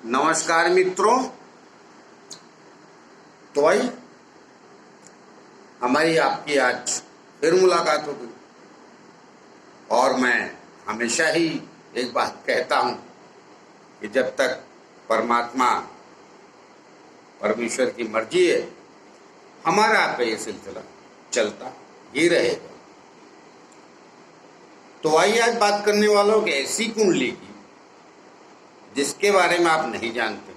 नमस्कार मित्रों। तो भाई हमारी आपकी आज फिर मुलाकात हो गई और मैं हमेशा ही एक बात कहता हूं कि जब तक परमात्मा परमेश्वर की मर्जी है हमारा आपका ये सिलसिला चलता ही रहेगा। तो आइए आज बात करने वालों की ऐसी कुंडली की जिसके बारे में आप नहीं जानते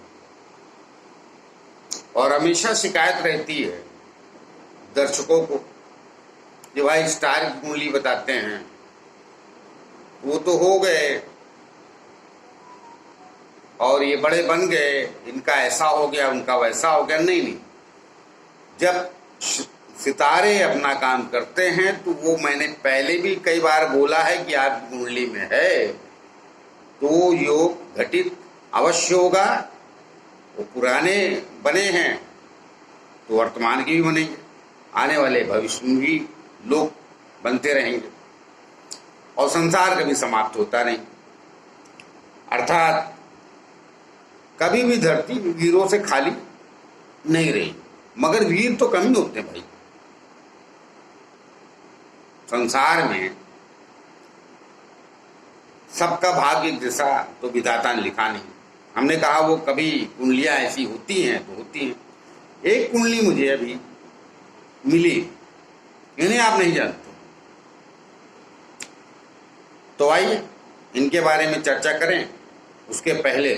और हमेशा शिकायत रहती है दर्शकों को कि भाई स्टार की कुंडली बताते हैं, वो तो हो गए और ये बड़े बन गए, इनका ऐसा हो गया उनका वैसा हो गया। नहीं, जब सितारे अपना काम करते हैं तो वो मैंने पहले भी कई बार बोला है कि आपकी कुंडली में है तो योग घटित अवश्य होगा। वो पुराने बने हैं तो वर्तमान के भी बनेंगे, आने वाले भविष्य में भी लोग बनते रहेंगे और संसार कभी समाप्त होता नहीं। अर्थात कभी भी धरती वीरों से खाली नहीं रही, मगर वीर तो कम ही होते हैं भाई। संसार में सबका भाग्य एक जैसा तो विधाता ने लिखा नहीं। हमने कहा वो कभी कुंडलियां ऐसी होती हैं तो होती हैं। एक कुंडली मुझे अभी मिली, इन्हें आप नहीं जानते, तो आइए इनके बारे में चर्चा करें। उसके पहले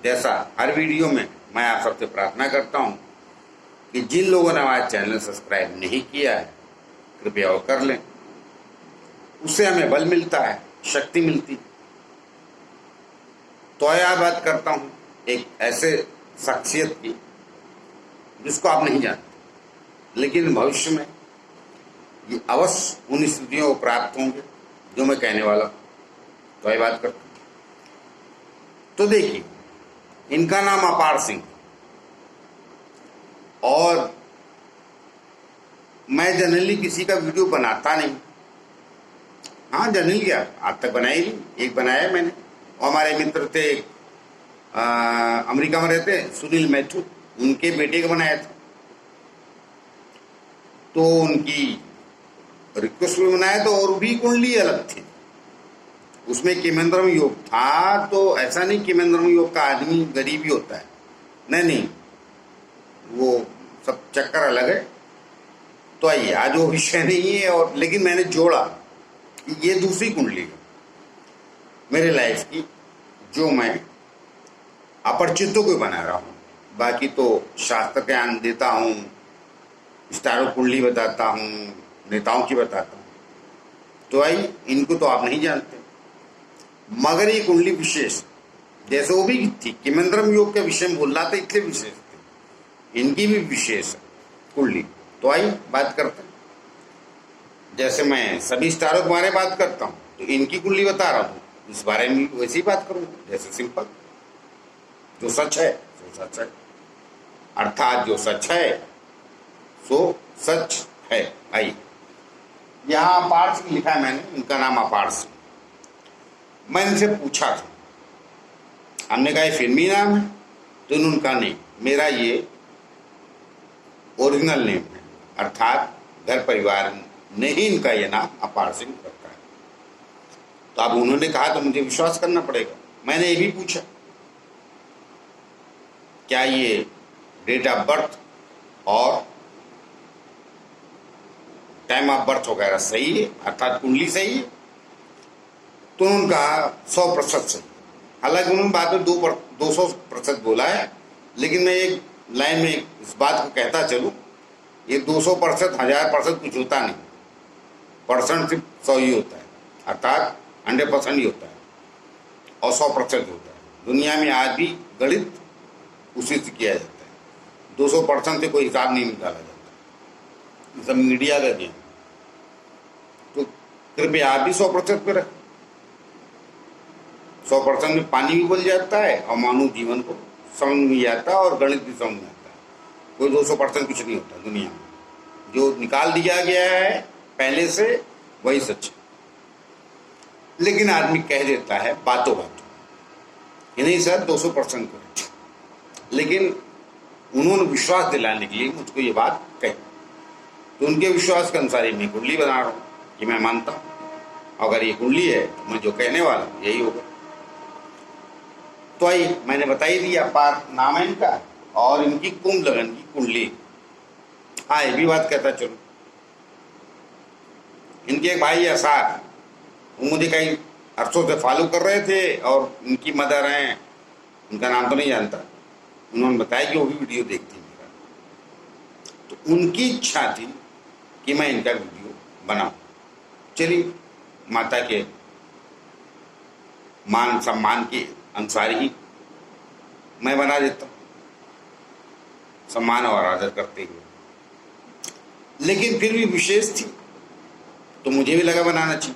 जैसा हर वीडियो में मैं आप सबसे प्रार्थना करता हूं कि जिन लोगों ने हमारा चैनल सब्सक्राइब नहीं किया है कृपया वो कर लें, उससे हमें बल मिलता है, शक्ति मिलती। तो यह बात करता हूं एक ऐसे शख्सियत की जिसको आप नहीं जानते, लेकिन भविष्य में ये अवश्य उन स्थितियों को प्राप्त होंगे जो मैं कहने वाला हूं। तो यह बात करता हूं। तो देखिए, इनका नाम अपार सिंह और मैं जनरली किसी का वीडियो बनाता नहीं। हाँ, जनरली क्या आज तक बनाई नहीं, एक बनाया मैंने। और हमारे मित्र थे अमेरिका में रहते सुनील मैथ्यू, उनके बेटे का बनाया था तो उनकी रिक्वेस्ट में बनाया तो और भी कुंडली अलग थी। उसमें किमेंद्रम योग था, तो ऐसा नहीं किमेंद्रम योग का आदमी गरीब ही होता है, नहीं, वो सब चक्कर अलग है। तो आइए, आज वो विषय नहीं है और लेकिन मैंने जोड़ा कि ये दूसरी कुंडली है मेरे लाइफ की जो मैं अपरिचितों को बना रहा हूँ। बाकी तो शास्त्र ज्ञान देता हूँ, स्टारों कुंडली बताता हूँ, नेताओं की बताता हूँ। तो आई इनको तो आप नहीं जानते, मगर ये कुंडली विशेष जैसे वो भी थी, किमेंद्रम योग के विषय में बोल रहा था इसलिए विशेष थी, इनकी भी विशेष है कुंडली। तो आई बात करते हैं। जैसे मैं सभी स्टारों के बारे में बात करता हूँ तो इनकी कुंडली बता रहा हूँ, इस बारे में वैसे ही बात करूँगा जैसे सिंपल। जो सच है सो सच है, अर्थात जो सच है सो सच है। आई यहाँ अपार सिंह लिखा है मैंने, इनका नाम अपार सिंह। मैंने इनसे पूछा था, हमने कहा ये फिल्मी नाम है, तो इन्होंने कहा नहीं, मेरा ये ओरिजिनल नेम है, अर्थात घर परिवार ने ही इनका ये नाम अपार सिंह रखा है। तो अब उन्होंने कहा तो मुझे विश्वास करना पड़ेगा। मैंने ये भी पूछा क्या ये डेट ऑफ बर्थ और टाइम ऑफ बर्थ वगैरह सही है, अर्थात कुंडली सही है। तो उन्होंने कहा 100% सही। हालांकि उन्होंने बाद में 200% बोला है, लेकिन मैं एक लाइन में इस बात को कहता चलूं, ये 200%, 1000% कुछ होता नहीं, परसेंट सिर्फ 100 ही होता है, अर्थात 100% ही होता है और 100% होता है। दुनिया में आज भी गणित उसी से किया जाता है, 200% से कोई हिसाब नहीं निकाला जाता, सब मीडिया का गेम। तो कृपया आप भी 100% पे रखें। 100% में पानी भी बन जाता है और मानव जीवन को समझ में आता है और गणित भी समझ में आता है। कोई 200% कुछ नहीं होता दुनिया में, जो निकाल दिया गया है पहले से वही सच है। लेकिन आदमी कह देता है बातों बातों। कि नहीं सर 200% करेक्ट, लेकिन उन्होंने विश्वास दिलाने के लिए मुझको ये बात कही, तो उनके विश्वास के अनुसार ही मैं कुंडली बना रहा हूँ कि मैं मानता हूँ अगर ये कुंडली है तो मैं जो कहने वाला हूँ यही होगा। तो आइए, मैंने बता ही दिया पार नाम है इनका और इनकी कुंभ लगन की कुंडली। हाँ, ये भी बात कहता चलो, इनके एक भाई असार, वो मुझे कई अरसों से फॉलो कर रहे थे और इनकी मदर हैं, उनका नाम तो नहीं जानता, उन्होंने बताया कि वो भी वीडियो देखते हैं मेरा, तो उनकी इच्छा थी कि मैं इनका वीडियो बनाऊं। चलिए, माता के मान सम्मान के अनुसार ही मैं बना देता हूँ, सम्मान और आदर करते हुए। लेकिन फिर भी विशेष थी तो मुझे भी लगा बनाना चाहिए।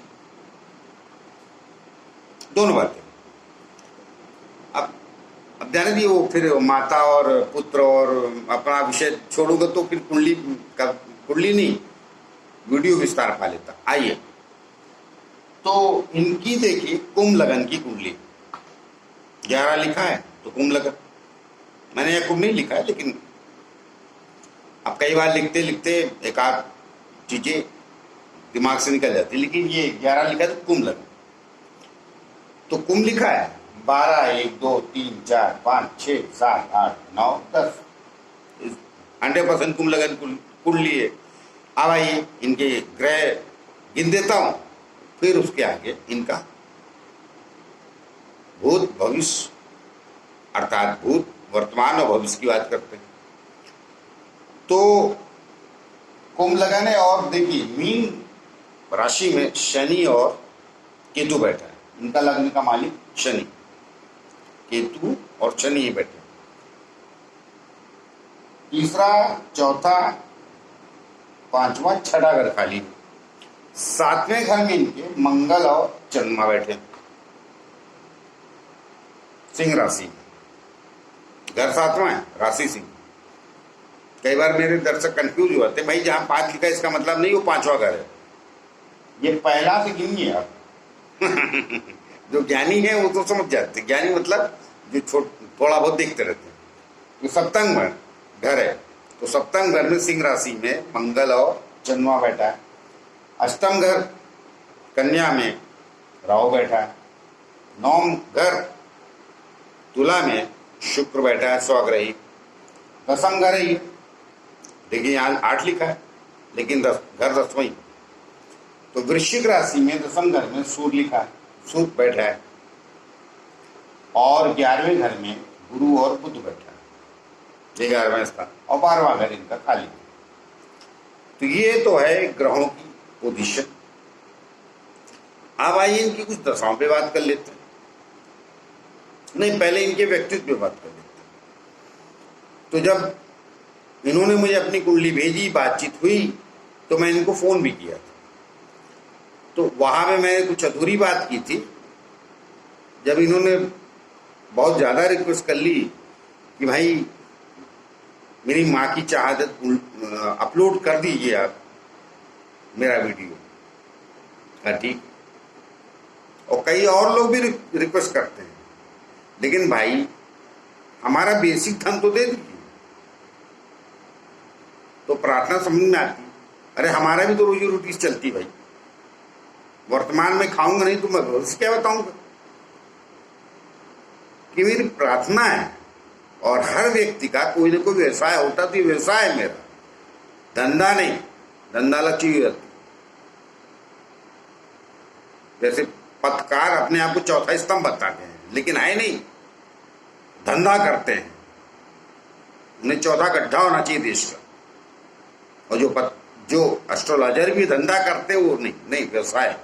दोनों बातें। अब जाने दिए, वो फिर माता और पुत्र और अपना विषय छोड़ूंगा तो फिर कुंडली नहीं, वीडियो विस्तार पा लेता। आइए, तो इनकी देखिए कुंभ लगन की कुंडली 11 लिखा है तो कुंभ लगन, मैंने यह कुंभ नहीं लिखा है, लेकिन अब कई बार लिखते लिखते एक आध चीजें दिमाग से निकल जाती, लेकिन ये 11 लिखा है तो कुंभ लगन। तो कुंभ लिखा है 12, 1, 2, 3, 4, 5, 6, 7, 8, 9, 10, 100% कुंभ लगन कुंडली है। अब आइए इनके ग्रह गिन देता हूं, फिर उसके आगे इनका भूत भविष्य अर्थात भूत वर्तमान और भविष्य की बात करते हैं। तो कुंभ लगन है और देखिए मीन राशि में शनि और केतु बैठा है, इनका लग्न का मालिक शनि, केतु और शनि ही बैठे। तीसरा, चौथा, पांचवा, छठा घर खाली। 7वें घर में इनके मंगल और चंद्रमा बैठे, सिंह राशि में। घर 7वां है, राशि सिंह। कई बार मेरे दर्शक कंफ्यूज हो जाते, भाई जहां 5 लिखा है इसका मतलब नहीं वो 5वां घर है, ये पहला से गिनिए आप। जो ज्ञानी है वो तो समझ जाते, ज्ञानी मतलब जो थोड़ा बहुत देखते रहते हैं। ये सप्तम घर है, तो सप्तम घर में सिंह राशि में मंगल और चंद्रमा बैठा है। अष्टम घर कन्या में राहु बैठा है। नवम घर तुला में शुक्र बैठा है, स्वग्रही। दसम घर है ये, देखिए यहाँ 8 लिखा है, लेकिन घर 10वां। तो वृश्चिक राशि में दसम घर में सूर्य लिखा है, सूर्य बैठा है। और 11वें घर में गुरु और बुध बैठा है, 11वां स्थान, और 12वां घर इनका खाली। तो ये तो है ग्रहों की पोजीशन। अब आइए इनकी कुछ दशाओं पे बात कर लेते हैं। नहीं, पहले इनके व्यक्तित्व पे बात कर लेते हैं। तो जब इन्होंने मुझे अपनी कुंडली भेजी, बातचीत हुई, तो मैं इनको फोन भी किया था। तो वहां में मैंने कुछ अधूरी बात की थी, जब इन्होंने बहुत ज्यादा रिक्वेस्ट कर ली कि भाई मेरी माँ की शहादत अपलोड कर दीजिए आप मेरा वीडियो। हाँ ठीक, और कई और लोग भी रिक्वेस्ट करते हैं, लेकिन भाई हमारा बेसिक धन तो दे दीजिए। तो प्रार्थना समझ में आती, अरे हमारा भी तो रोजी रोटी चलती भाई, वर्तमान में खाऊंगा नहीं तो मैं भविष्य क्या बताऊंगा। कि मेरी प्रार्थना है, और हर व्यक्ति का कोई ना कोई व्यवसाय होता, तो ये व्यवसाय है मेरा, धंधा नहीं। धंधा लक्ष्य रहती, जैसे पत्रकार अपने आप को चौथा स्तंभ बताते हैं, लेकिन है नहीं, धंधा करते हैं। उन्हें चौथा गड्ढा होना चाहिए देश का। और जो एस्ट्रोलॉजर भी धंधा करते वो नहीं व्यवसाय।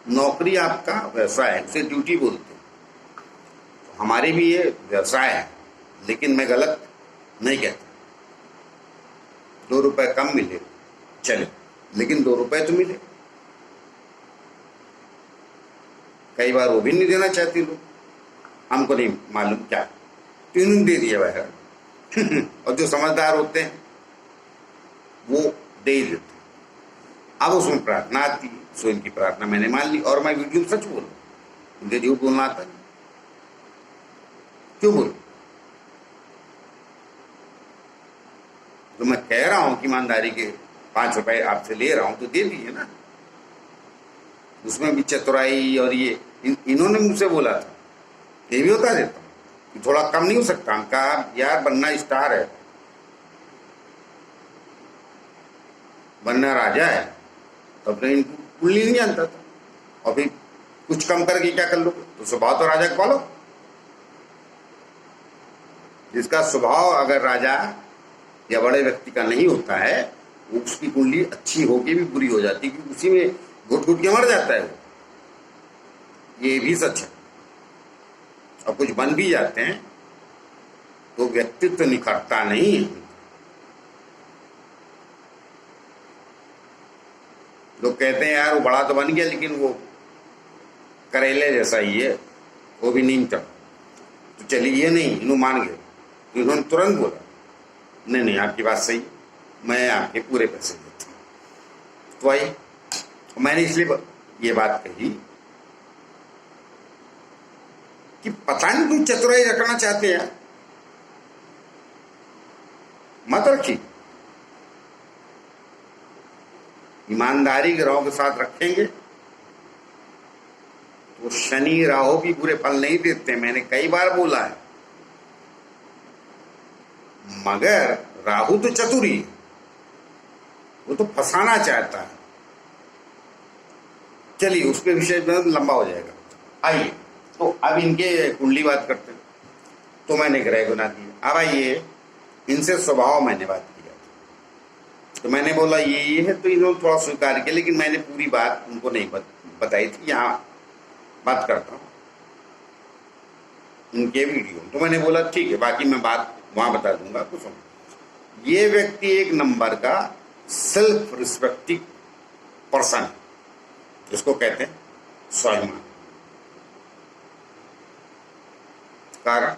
नौकरी आपका व्यवसाय है, उसे ड्यूटी बोलते हैं। तो हमारे भी ये व्यवसाय है, लेकिन मैं गलत नहीं कहता। 2 रुपए कम मिले चले, लेकिन 2 रुपए तो मिले। कई बार वो भी नहीं देना चाहती लोग, हमको नहीं मालूम क्या, तो इन्होंने दे दिया भाई। और जो समझदार होते हैं वो दे ही देते। अब उसमें प्रार्थना आती है, सो इनकी प्रार्थना मैंने मान ली, और मैं वीडियो में सच बोलूं, मुझे झूठ बोलना आता नहीं, क्यों बोलूं? तो मैं कह रहा हूं कि ईमानदारी के 5 रुपए आपसे ले रहा हूं तो दे दीजिए ना। उसमें भी चतुराई और ये इन्होंने मुझसे बोला था, ये भी होता देता हूं कि थोड़ा कम नहीं हो सकता। हम कहा यार बनना स्टार है, बनना राजा है, तब तो इनको कुल्ली नहीं जानता था, और फिर कुछ कम करके क्या कर लो? तो स्वभाव तो राजा का पालो। जिसका स्वभाव अगर राजा या बड़े व्यक्ति का नहीं होता है, उसकी कुंडली अच्छी होके भी बुरी हो जाती है, क्योंकि उसी में घुट घुट के मर जाता है वो। ये भी सच है। और कुछ बन भी जाते हैं तो व्यक्तित्व निखरता नहीं है। लोग कहते हैं यार वो बड़ा तो बन गया लेकिन वो करेले जैसा ही है, वो भी नीम चढ़। तो चलिए ये नहीं, इन्हों मान गए तो इन्होंने तुरंत बोला नहीं नहीं आपकी बात सही, मैं आपके पूरे पैसे देता हूं। तो आई मैंने इसलिए ये बात कही कि पता नहीं कोई चतुराई रखना चाहते हैं, मत रखिए। ईमानदारी ग्रहों के साथ रखेंगे तो शनि राहु भी बुरे फल नहीं देते, मैंने कई बार बोला है। मगर राहु तो चतुरी है, वो तो फंसाना चाहता है। चलिए उसके विषय में लंबा हो जाएगा। आइए तो अब इनके कुंडली बात करते हैं। तो मैंने ग्रह गुना दिया। अब आइए इनसे स्वभाव मैंने बात किया, तो मैंने बोला ये है, तो इन्होंने थोड़ा स्वीकार किया, लेकिन मैंने पूरी बात उनको नहीं बताई थी। यहाँ बात करता हूँ इनके वीडियो। तो मैंने बोला ठीक है, बाकी मैं बात वहां बता दूंगा। तो सुनो, ये व्यक्ति एक नंबर का सेल्फ रिस्पेक्टिंग पर्सन, जिसको कहते हैं स्वाभिमान। कारण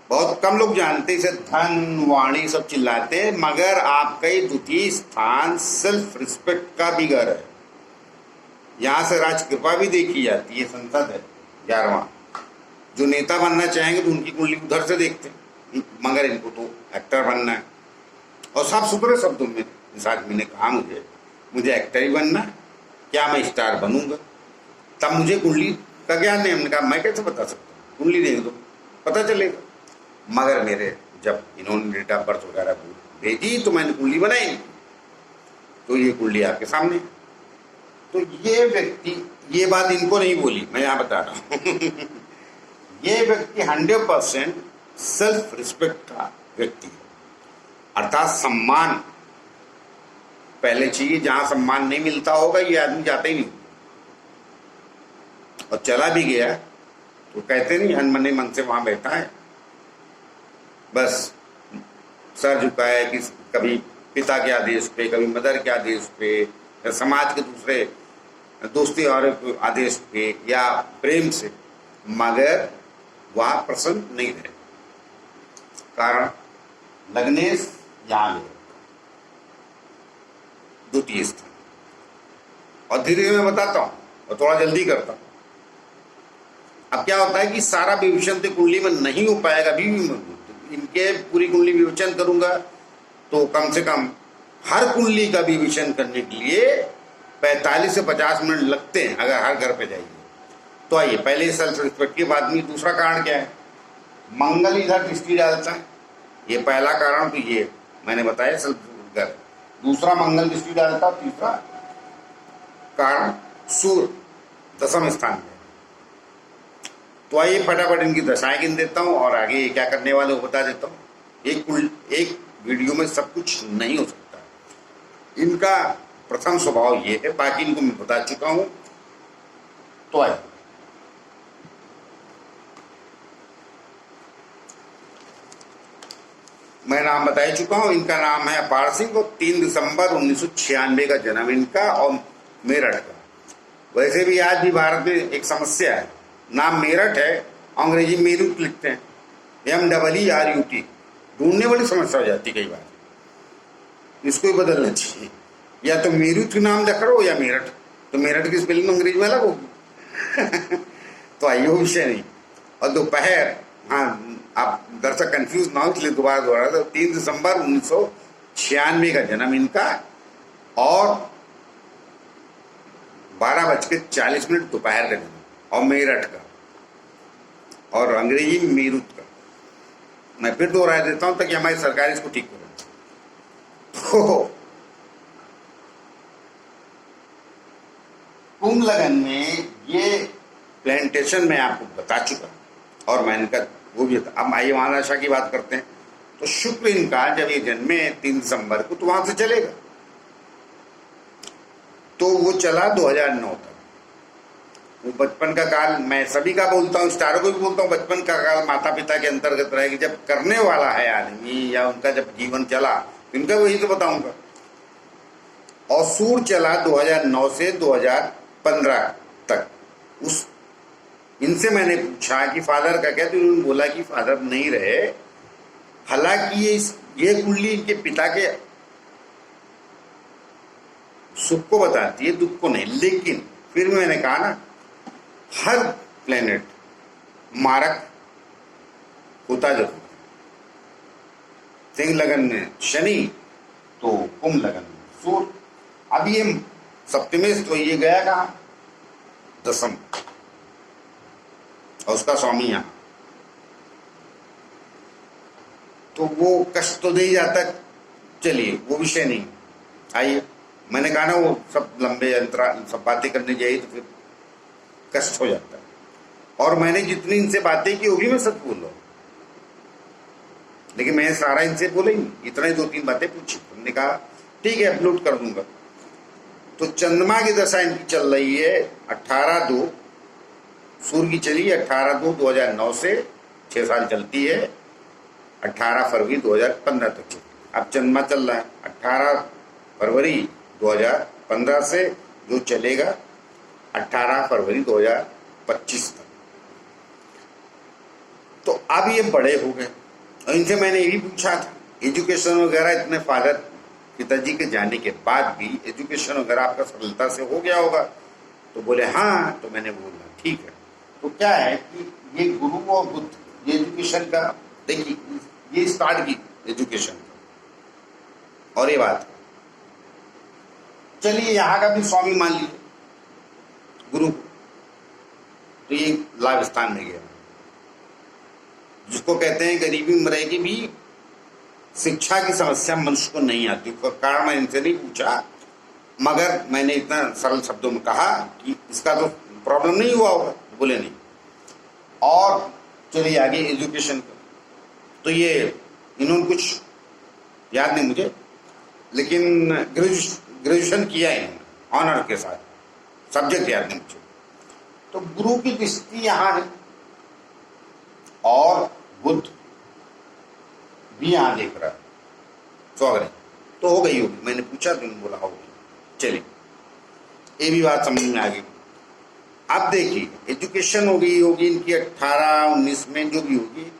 बहुत कम लोग जानते, इसे धन वाणी सब चिल्लाते हैं, मगर आपका ये द्वितीय स्थान सेल्फ रिस्पेक्ट का भी घर है। यहां से राज कृपा भी देखी जाती है। संसद है 11वां। जो नेता बनना चाहेंगे तो उनकी कुंडली उधर से देखते हैं, मगर इनको तो एक्टर बनना है। और साफ सुथरे शब्दों में इस आदमी ने कहा मुझे एक्टर ही बनना है, क्या मैं स्टार बनूंगा? तब मुझे कुंडली का ज्ञान नहीं। हमने कहा मैं कैसे बता सकता हूँ, कुंडली देख दो पता चलेगा। मगर मेरे जब इन्होंने डेट ऑफ बर्थ वगैरह भेजी तो मैंने कुंडली बनाई, तो ये कुंडली आपके सामने। तो ये व्यक्ति, ये बात इनको नहीं बोली, मैं यहाँ बता रहा हूँ ये व्यक्ति 100% सेल्फ रिस्पेक्ट का व्यक्ति है, अर्थात सम्मान पहले चाहिए। जहां सम्मान नहीं मिलता होगा ये आदमी जाता ही नहीं, और चला भी गया तो कहते नहीं अनमने मन से वहां बैठा है, बस सर झुकाए कि कभी पिता के आदेश पे, कभी मदर के आदेश पे, या समाज के दूसरे दोस्ती और आदेश पे, या प्रेम से, मगर वहां प्रसन्न नहीं रहे। कारण लग्नेश यहां गए द्वितीय स्थान। और धीरे धीरे मैं बताता हूं और थोड़ा जल्दी करता हूं। अब क्या होता है कि सारा विवेचन तो कुंडली में नहीं हो पाएगा। अभी इनके पूरी कुंडली विवेचन करूंगा तो कम से कम हर कुंडली का विवेचन करने के लिए 45 से 50 मिनट लगते हैं, अगर हर घर पे जाइए तो। आइए पहले सेल्फ रिस्पेक्ट के बाद में दूसरा कारण क्या है? मंगल इधर दृष्टि डालता है, ये पहला कारण तो ये मैंने बताया सेल्फ घर। दूसरा मंगल दृष्टि डालता, तीसरा कारण सूर्य दशम स्थान में। तो आइए फटाफट इनकी दशाएं गिन देता हूं और आगे ये क्या करने वाले वो बता देता हूं। एक वीडियो में सब कुछ नहीं हो सकता। इनका प्रथम स्वभाव ये है, बाकी इनको मैं बता चुका हूं। तो आइए मैं नाम बता चुका हूं। इनका नाम है अपार सिंह और 3 दिसंबर 1996 का जन्म इनका, और मेरठ का। वैसे भी आज भी भारत में एक समस्या है, नाम मेरठ है, अंग्रेजी मेरुट लिखते हैं, MEERUT। ढूंढने वाली समस्या हो जाती कई बार, इसको ही बदलना चाहिए। या तो मेरुट नाम रख लो या मेरठ, तो मेरठ की स्पेलिंग अंग्रेजी में अलग होगी। तो आइए वो विषय नहीं। और दोपहर, हाँ आप दरअसल कंफ्यूज ना हो इसलिए दोबारा तो 3 दिसंबर 1996 का जन्म इनका, और 12:40 दोपहर का जन्म, और मेरठ का, और अंग्रेजी मीरुत का। मैं फिर दोहरा देता हूं ताकि हमारी सरकार इसको ठीक करे। तो कुंभ लगन में ये प्लांटेशन मैं आपको बता चुका, और मैंने कहा वो भी था। अब आइए महादशा की बात करते हैं। तो शुक्र इनका जब ये जन्मे 3 दिसंबर को, तो वहां से चलेगा, तो वो चला 2009 तक। वो बचपन का काल, मैं सभी का बोलता हूँ, स्टारों को भी बोलता हूँ, बचपन का काल माता पिता के अंतर्गत रहेगी। जब करने वाला है आदमी या उनका जब जीवन चला, तो इनका वही तो बताऊंगा। और सूर्य चला 2009 से 2015 तक। उस इनसे मैंने पूछा कि फादर का क्या, तो उन्होंने बोला कि फादर नहीं रहे। हालांकि ये कुंडली इनके पिता के सुख को बताती है, दुख को नहीं। लेकिन फिर मैंने कहा ना, हर प्लेनेट मारक होता जरूर है। सिंह लगन में शनि, तो कुंभ लगन में सूर्य। अब ये सप्तमेश, तो ये गया कहा दसम, और उसका स्वामी यहां, तो वो कष्ट तो दे ही जाता। चलिए वो विषय नहीं। आइए, मैंने कहा ना वो सब लंबे अंतराल सब बातें करने जाइए तो फिर कष्ट हो जाता है। और मैंने जितनी इनसे बातें की वो भी मैं सच बोल रहा हूं, लेकिन मैं सारा इनसे बोला ही नहीं, इतना ही 2-3 बातें पूछी। हमने कहा ठीक है अपलोड कर दूंगा। तो चंद्रमा की दशा इनकी चल रही है 18/2, सूर्य की चली 18/2/2009 से 6 साल चलती है, 18 फरवरी 2015 तक चलती है। अब चंद्रमा चल रहा है 18 फरवरी 2015 से, जो चलेगा 18 फरवरी 2025 तक। तो अब ये बड़े हो गए, और इनसे मैंने ये भी पूछा था एजुकेशन वगैरह, इतने फादर पिताजी के जाने के बाद भी एजुकेशन वगैरह आपका सरलता से हो गया होगा, तो बोले हाँ। तो मैंने बोला ठीक है। तो क्या है कि ये गुरु और बुद्ध, ये एजुकेशन का, देखिए ये स्टार्ट की एजुकेशन का, और ये बात चलिए यहाँ का भी स्वामी मान लीजिए गुरु, तो ये लाभिस्तान में गया, जिसको कहते हैं गरीबी में रहेगी भी शिक्षा की समस्या मनुष्य को नहीं आती। उसका कारण मैं इनसे नहीं पूछा, मगर मैंने इतना सरल शब्दों में कहा कि इसका तो प्रॉब्लम नहीं हुआ होगा, बोले नहीं। और चलिए आगे एजुकेशन का, तो ये इन्होंने कुछ याद नहीं मुझे, लेकिन ग्रेजुएशन किया इन्होंने ऑनर के साथ, सब्जेक्ट याद नहीं मुझे। तो गुरु की दृष्टि यहाँ है, और बुद्ध भी यहाँ देख रहा है, स्वागत तो हो गई होगी। मैंने पूछा तो बोला हो गई। चलिए ये भी बात समझ में आ गई। अब देखिए एजुकेशन हो गई होगी इनकी 18-19 में जो भी होगी।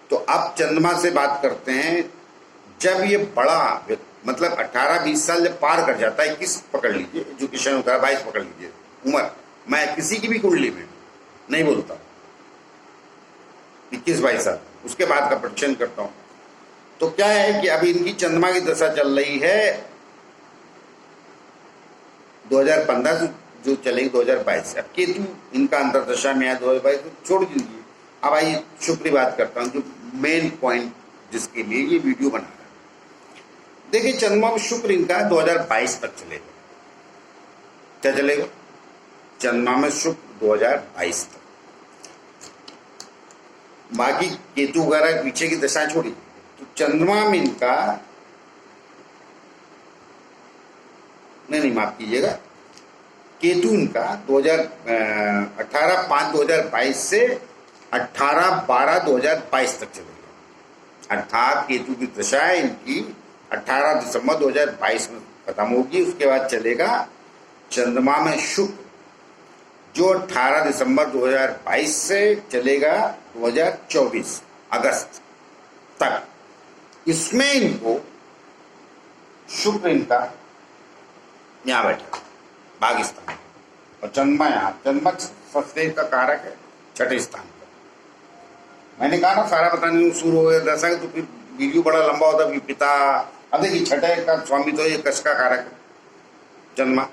तो अब चंद्रमा से बात करते हैं। जब ये बड़ा मतलब 18-20 साल जब पार कर जाता है, 21 पकड़ लीजिए, एजुकेशन होता है 22 पकड़ लीजिए उम्र, मैं किसी की भी कुंडली में नहीं बोलता, 21-22 साल उसके बाद का प्रदर्शन करता हूं। तो क्या है कि अभी इनकी चंद्रमा की दशा चल रही है 2015 से जो चलेगी 2022। अब केतु इनका अंतरदशा में है 2022, तो छोड़ दीजिए। अब आइए शुक्र की बात करता हूँ, जो मेन पॉइंट जिसके लिए ये वीडियो बना रहा है। देखिए चंद्रमा में शुक्र इनका 2022 तक चलेगा। क्या चलेगा? चंद्रमा में शुक्र 2022 तक। बाकी केतु वगैरह पीछे की दशा छोड़ी। तो चंद्रमा में इनका नहीं माफ कीजिएगा, केतु इनका 18/5/2022 से 18/12/2022 तक चलेगा। अर्थात केतु की दशा इनकी 18 दिसंबर 2022 में खत्म होगी। उसके बाद चलेगा चंद्रमा में शुक्र, जो 18 दिसंबर 2022 से चलेगा 2024 अगस्त तक। इसमें इनको शुक्र इनका यहाँ बैठा पाकिस्तान, और चंद्रमा यहाँ, चंद्रमा फर्स्ट का कारक है छठे स्थान पर। मैंने कहा ना सारा बताने में शुरू हो गया दशा तो फिर वीडियो बड़ा लंबा होता कि पिता। अब देखिए छठे का स्वामी तो ये कश का कारक है जन्मा,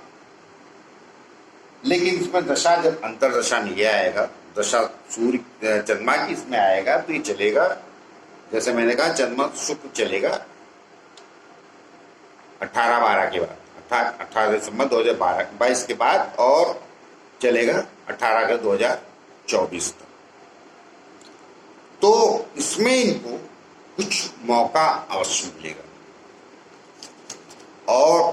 लेकिन इसमें दशा जब अंतरदशा नहीं आएगा, दशा सूर्य जन्मा की इसमें आएगा तो ये चलेगा। जैसे मैंने कहा जन्म शुक्र चलेगा 18/12 के बाद, 18 दिसंबर 2022 के बाद, और चलेगा 18 अगस्त 2024 तक। तो इसमें इनको कुछ मौका अवश्य मिलेगा और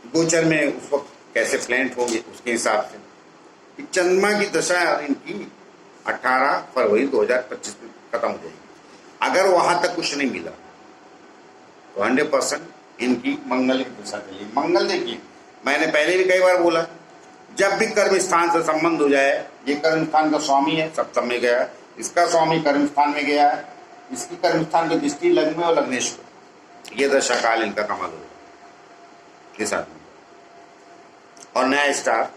गोचर में उस वक्त कैसे प्लांट होंगे उसके हिसाब से चंद्रमा की दशा इनकी 18 फरवरी 2025 में खत्म हो जाएगी। अगर वहां तक कुछ नहीं मिला तो 100% इनकी मंगल की दशा चलेगी। मंगल देखिए, मैंने पहले भी कई बार बोला, जब भी कर्म स्थान से संबंध हो जाए, ये कर्म स्थान का स्वामी है, सप्तम में गया, इसका स्वामी कर्म स्थान में गया, इसकी कर्म स्थान की दृष्टि लग्न में और लग्नेश्वर, ये दशा काल इनका कमाल होगा इस आदमी। और नया स्टार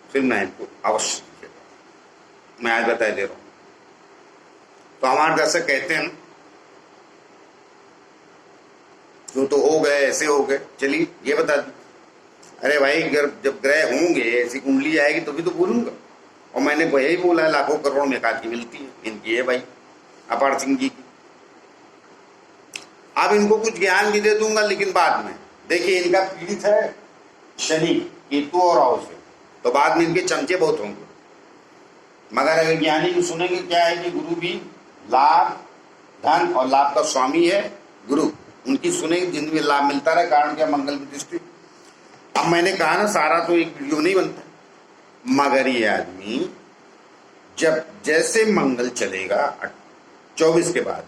फिल्म 9 को अवश्य दिखेगा, मैं आज बता दे रहा हूं। तो हमारे दर्शक कहते हैं जो तो हो गए ऐसे हो गए, चलिए ये बता दी। अरे भाई जब ग्रह होंगे ऐसी कुंडली आएगी तो भी तो बोलूंगा। और मैंने वही बोला, लाखों करोड़ में एकाध की मिलती है, इनकी है भाई अपार सिंह जी की। अब इनको कुछ ज्ञान भी दे दूंगा, लेकिन बाद में देखिए इनका पीड़ित है शनि, केतु और राहु से, तो बाद में इनके चमचे बहुत होंगे। मगर अगर ज्ञानी को सुनेंगे, क्या है कि गुरु भी लाभ धन और लाभ का स्वामी है गुरु, उनकी सुनेंगे जिनमें लाभ मिलता रहे, कारण क्या मंगल की दृष्टि। अब मैंने कहा ना सारा तो एक वीडियो नहीं बनता, मगर ये आदमी जब जैसे मंगल चलेगा 24 के बाद,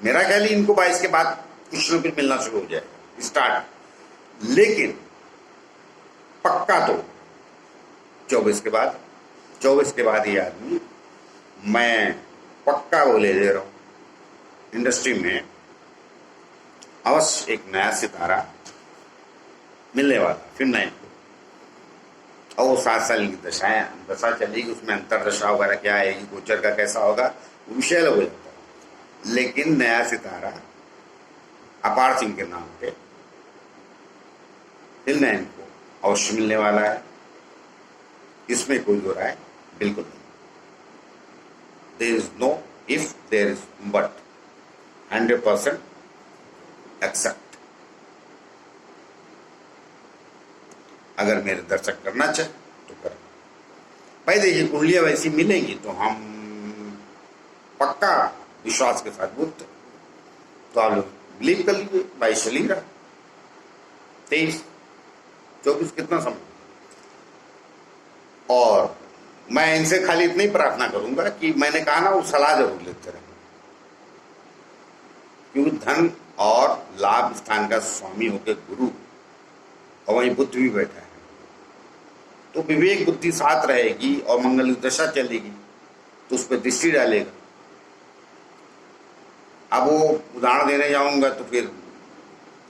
मेरा ख्याल ही इनको 22 के बाद कुछ न कुछ मिलना शुरू हो जाएगा स्टार्ट, लेकिन पक्का तो 24 के बाद, 24 के बाद ये आदमी, मैं पक्का बोले दे रहा हूं, इंडस्ट्री में अवश्य एक नया सितारा मिलने वाला फिल्म 9 को। और वो 7 साल की दशा चलेगी, उसमें अंतरदशा वगैरह क्या आएगी, गोचर का कैसा होगा, विषय अलग हो जाता है। लेकिन नया सितारा अपार सिंह के नाम पे फिल्म 9 को अवश्य मिलने वाला है, इसमें कोई दो राय बिल्कुल नहीं। There is no if, there is but, 100% accept. अगर मेरे दर्शक करना चाहे तो करें भाई। देखिए कुंडलियां वैसी मिलेंगी तो हम पक्का विश्वास के साथ बोलते, तो आप लोग बिलीव कर लीजिए। 22 चल ही रहा, 23 24 कितना समय। और मैं इनसे खाली इतनी प्रार्थना करूंगा कि मैंने कहा ना, वो सलाह जरूर लेते रहे, क्योंकि धन और लाभ स्थान का स्वामी होकर गुरु, और वहीं बुद्ध भी बैठा है, तो विवेक बुद्धि साथ रहेगी और मंगल की दशा चलेगी तो उस पर दृष्टि डालेगा। अब वो उदाहरण देने जाऊंगा तो फिर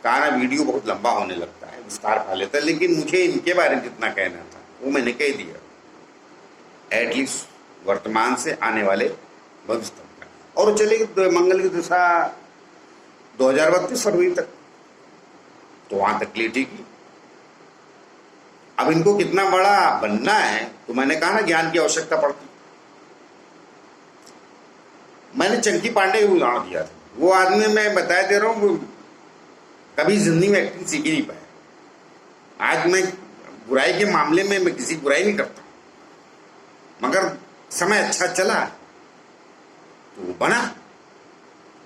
कहा ना वीडियो बहुत लंबा होने लगता है, विस्तार पा लेता है, लेकिन मुझे इनके बारे में जितना कहना था वो मैंने कह दिया, एटलीस्ट वर्तमान से आने वाले भविष्य तक का। और चलेगी मंगल की दशा 2032 फरवरी तक, तो वहां तक लेटेगी। अब इनको कितना बड़ा बनना है, तो मैंने कहा ना ज्ञान की आवश्यकता पड़ती। मैंने चंकी पांडे को उदाहरण दिया था, वो आदमी मैं बताया दे रहा हूं, कभी जिंदगी में एक्टिंग सीख ही नहीं पाया। आज मैं बुराई के मामले में मैं किसी बुराई नहीं करता, मगर समय अच्छा चला तो वो बना,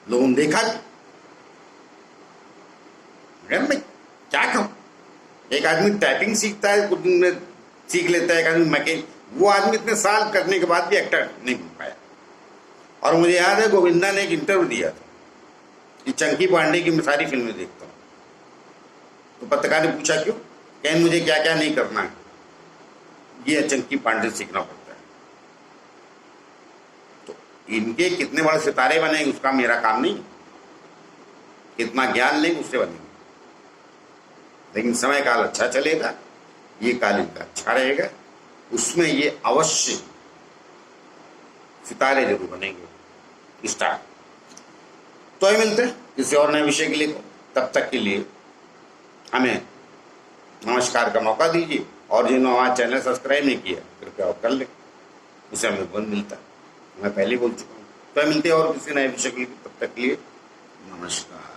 लोगों ने देखा। मगर मैं क्या कहूं, एक आदमी टाइपिंग सीखता है, कुछ दिन में सीख लेता है, एक आदमी मैकेनिक, वो आदमी इतने साल करने के बाद भी एक्टर नहीं बन पाया। और मुझे याद है गोविंदा ने एक इंटरव्यू दिया था कि चंकी पांडे की मैं सारी फिल्में देखता हूँ, तो पत्रकार ने पूछा क्यों, कहन मुझे क्या क्या नहीं करना है, ये चंकी पांडे सीखना पड़ता है। तो इनके कितने बड़े सितारे बनेंगे उसका मेरा काम नहीं, कितना ज्ञान लेंगे उससे बनेंगे। लेकिन समय काल अच्छा चलेगा, ये काल इनका अच्छा रहेगा, उसमें ये अवश्य सितारे जरूर बनेंगे। स्टार्ट। तो ही मिलते हैं किसी और नए विषय के लिए। तब तक के लिए हमें नमस्कार का मौका दीजिए, और जिन्होंने हमारा चैनल सब्सक्राइब नहीं किया कृपया कर लें, उससे हमें बहुत मिलता है। मैं पहले बोल चुका हूँ। तो मिलते हैं और किसी नए विषय के लिए। तब तक के लिए नमस्कार।